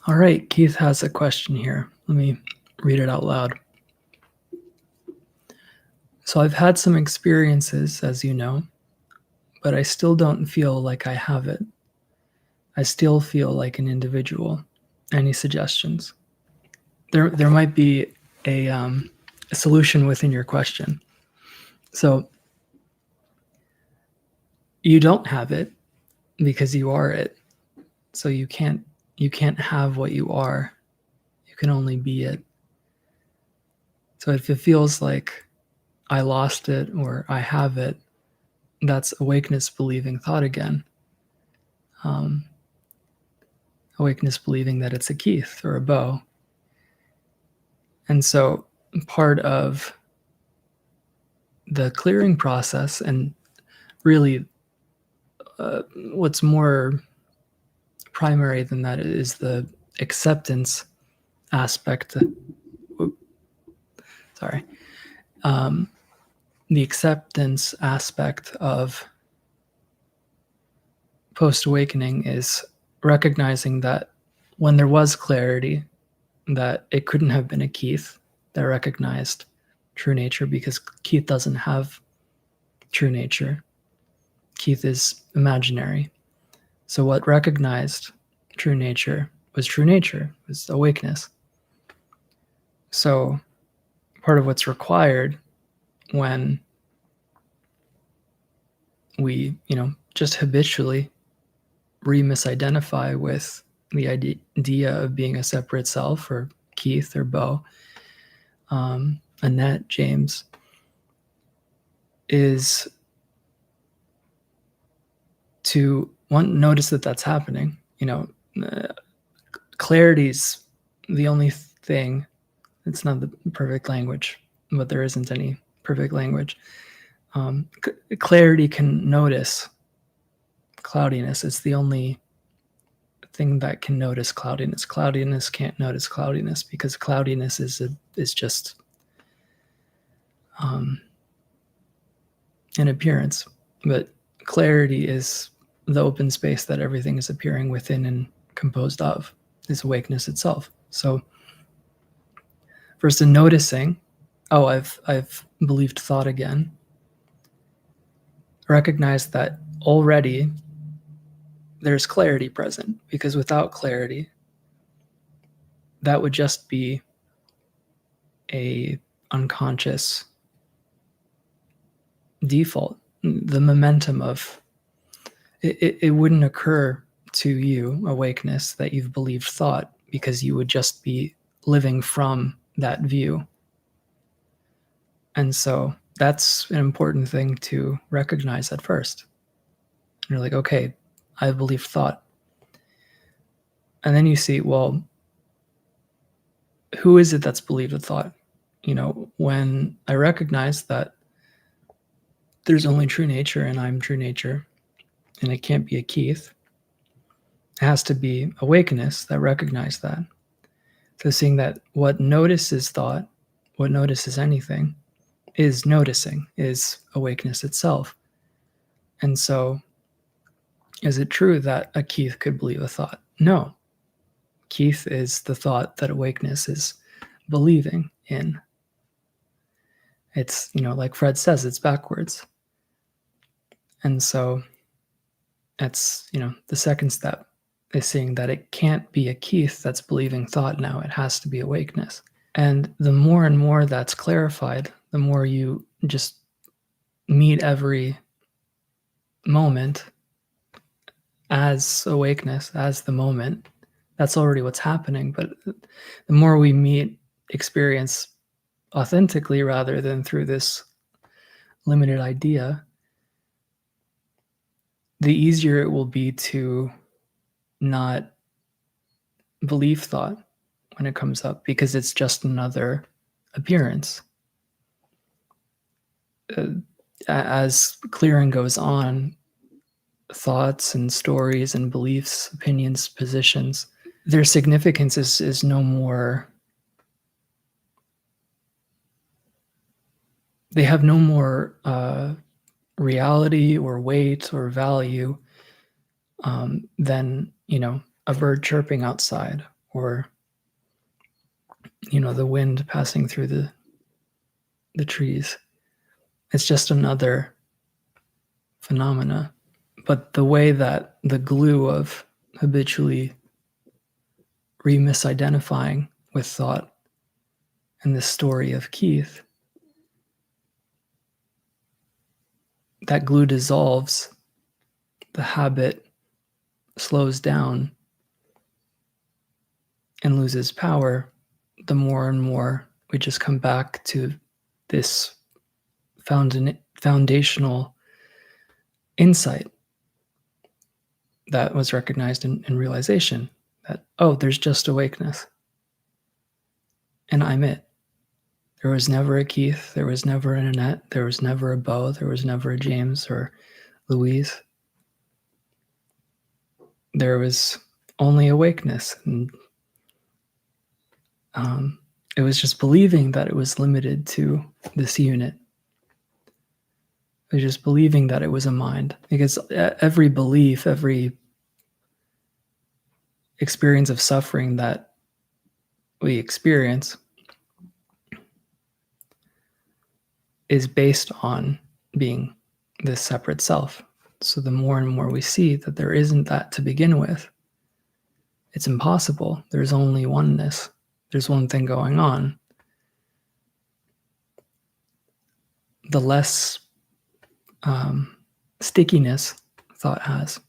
All right, Keith has a question here. Let me read it out loud. So I've had some experiences, as you know, but I still don't feel like I have it. I still feel like an individual. Any suggestions? There might be a solution within your question. So you don't have it because you are it. So you can't have what you are. You can only be it. So if it feels like I lost it or I have it, that's awakeness believing thought again. Awakeness believing that it's a Keith or a bow. And so part of the clearing process, and really what's more primary than that, is the acceptance aspect. The acceptance aspect of post-awakening is recognizing that when there was clarity, that it couldn't have been a Keith that recognized true nature, because Keith doesn't have true nature. Keith is imaginary. So what recognized true nature, was awakeness. So part of what's required when we, just habitually re-misidentify with the idea of being a separate self, or Keith or Bo, Annette, James, is to notice that that's happening. Clarity's the only thing. It's not the perfect language, but there isn't any perfect language. Clarity can notice cloudiness. It's the only thing that can notice cloudiness. Cloudiness can't notice cloudiness, because cloudiness is just an appearance. But clarity is the open space that everything is appearing within and composed of, is awakeness itself. So first, in noticing, I've believed thought again, recognize that already there's clarity present, because without clarity, that would just be a unconscious default. The momentum of it wouldn't occur to you, awakeness, that you've believed thought, because you would just be living from that view. And so that's an important thing to recognize at first. You're like, okay, I believe thought. And then you see, well, who is it that's believed a thought? When I recognize that there's only true nature and I'm true nature, and it can't be a Keith, it has to be awakeness that recognized that. So seeing that what notices thought, what notices anything, is noticing, is awakeness itself. And so, is it true that a Keith could believe a thought? No. Keith is the thought that awakeness is believing in. It's, like Fred says, it's backwards. And so that's, the second step is seeing that it can't be a Keith that's believing thought now. It has to be awakeness. And the more and more that's clarified, the more you just meet every moment as awakeness, as the moment. That's already what's happening. But the more we meet experience authentically, rather than through this limited idea, the easier it will be to not believe thought when it comes up, because it's just another appearance. As clearing goes on, thoughts and stories and beliefs, opinions, positions, their significance is no more, they have no more reality or weight or value than, a bird chirping outside, or the wind passing through the trees. It's just another phenomena. But the way that the glue of habitually re-misidentifying with thought and this story of Keith, that glue dissolves, the habit slows down and loses power, the more and more we just come back to this foundational insight that was recognized in realization that, oh, there's just awakeness. And I'm it. There was never a Keith. There was never an Annette. There was never a Bo. There was never a James or Louise. There was only awakeness. And it was just believing that it was limited to this unit. It was just believing that it was a mind. Because every belief, every experience of suffering that we experience is based on being this separate self. So the more and more we see that there isn't that to begin with, it's impossible. There's only oneness. There's one thing going on. The less stickiness thought has,